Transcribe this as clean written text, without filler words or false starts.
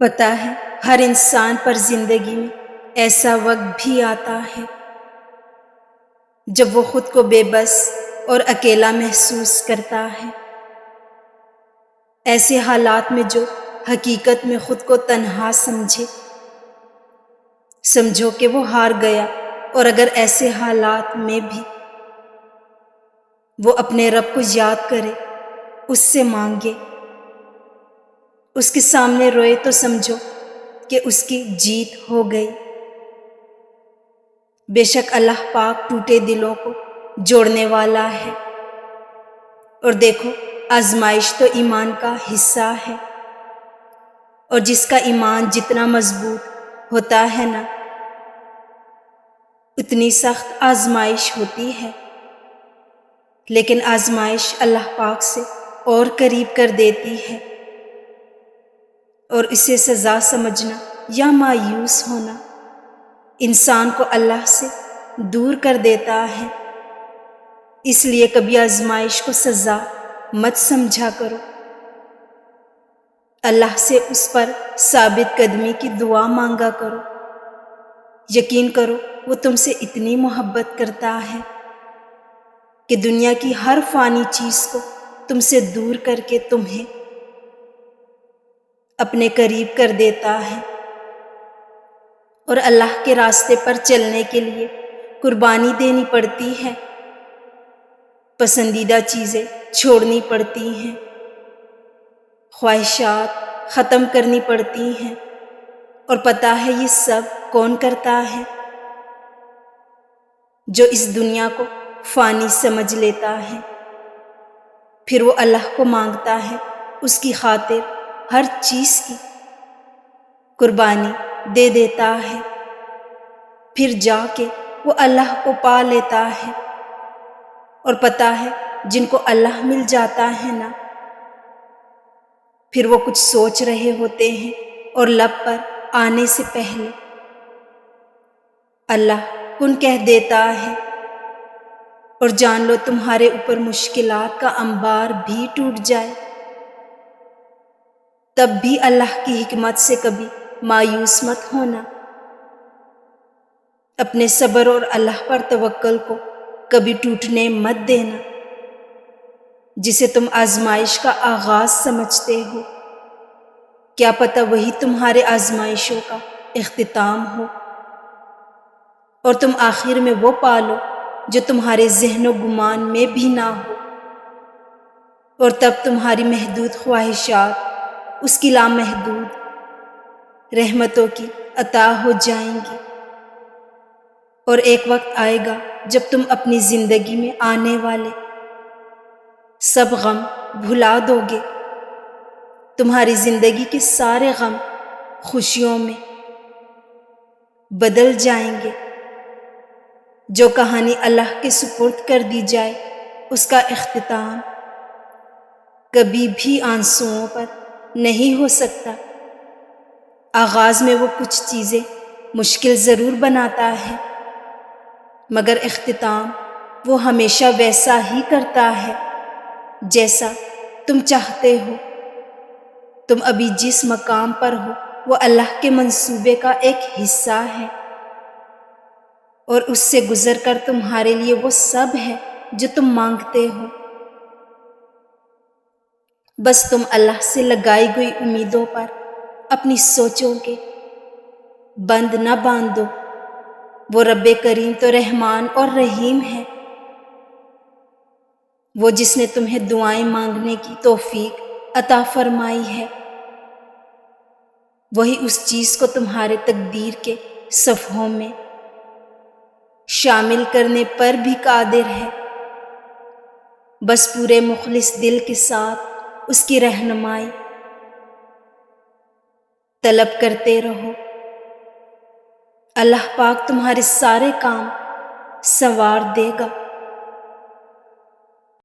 پتہ ہے ہر انسان پر زندگی میں ایسا وقت بھی آتا ہے جب وہ خود کو بے بس اور اکیلا محسوس کرتا ہے۔ ایسے حالات میں جو حقیقت میں خود کو تنہا سمجھو کہ وہ ہار گیا، اور اگر ایسے حالات میں بھی وہ اپنے رب کو یاد کرے، اس سے مانگے، اس کے سامنے روئے، تو سمجھو کہ اس کی جیت ہو گئی۔ بے شک اللہ پاک ٹوٹے دلوں کو جوڑنے والا ہے، اور دیکھو آزمائش تو ایمان کا حصہ ہے، اور جس کا ایمان جتنا مضبوط ہوتا ہے نا، اتنی سخت آزمائش ہوتی ہے، لیکن آزمائش اللہ پاک سے اور قریب کر دیتی ہے، اور اسے سزا سمجھنا یا مایوس ہونا انسان کو اللہ سے دور کر دیتا ہے۔ اس لیے کبھی آزمائش کو سزا مت سمجھا کرو، اللہ سے اس پر ثابت قدمی کی دعا مانگا کرو۔ یقین کرو وہ تم سے اتنی محبت کرتا ہے کہ دنیا کی ہر فانی چیز کو تم سے دور کر کے تمہیں اپنے قریب کر دیتا ہے، اور اللہ کے راستے پر چلنے کے لیے قربانی دینی پڑتی ہے، پسندیدہ چیزیں چھوڑنی پڑتی ہیں، خواہشات ختم کرنی پڑتی ہیں، اور پتہ ہے یہ سب کون کرتا ہے؟ جو اس دنیا کو فانی سمجھ لیتا ہے، پھر وہ اللہ کو مانگتا ہے اس کی خاطر ہر چیز کی قربانی دے دیتا ہے، پھر جا کے وہ اللہ کو پا لیتا ہے۔ اور پتہ ہے جن کو اللہ مل جاتا ہے نا، پھر وہ کچھ سوچ رہے ہوتے ہیں اور لب پر آنے سے پہلے اللہ کن کہہ دیتا ہے، اور جان لو تمہارے اوپر مشکلات کا انبار بھی ٹوٹ جائے، تب بھی اللہ کی حکمت سے کبھی مایوس مت ہونا۔ اپنے صبر اور اللہ پر توکل کو کبھی ٹوٹنے مت دینا۔ جسے تم آزمائش کا آغاز سمجھتے ہو، کیا پتہ وہی تمہارے آزمائشوں کا اختتام ہو، اور تم آخر میں وہ پالو جو تمہارے ذہن و گمان میں بھی نہ ہو، اور تب تمہاری محدود خواہشات اس کی لامحدود رحمتوں کی عطا ہو جائیں گی۔ اور ایک وقت آئے گا جب تم اپنی زندگی میں آنے والے سب غم بھلا دو گے، تمہاری زندگی کے سارے غم خوشیوں میں بدل جائیں گے۔ جو کہانی اللہ کے سپرد کر دی جائے، اس کا اختتام کبھی بھی آنسوؤں پر نہیں ہو سکتا۔ آغاز میں وہ کچھ چیزیں مشکل ضرور بناتا ہے، مگر اختتام وہ ہمیشہ ویسا ہی کرتا ہے جیسا تم چاہتے ہو۔ تم ابھی جس مقام پر ہو وہ اللہ کے منصوبے کا ایک حصہ ہے، اور اس سے گزر کر تمہارے لیے وہ سب ہے جو تم مانگتے ہو۔ بس تم اللہ سے لگائی گئی امیدوں پر اپنی سوچوں کے بند نہ باندھو۔ وہ رب کریم تو رحمان اور رحیم ہے، وہ جس نے تمہیں دعائیں مانگنے کی توفیق عطا فرمائی ہے، وہی اس چیز کو تمہارے تقدیر کے صفحوں میں شامل کرنے پر بھی قادر ہے۔ بس پورے مخلص دل کے ساتھ اس کی رہنمائی طلب کرتے رہو۔ اللہ پاک تمہارے سارے کام سنوار دے گا۔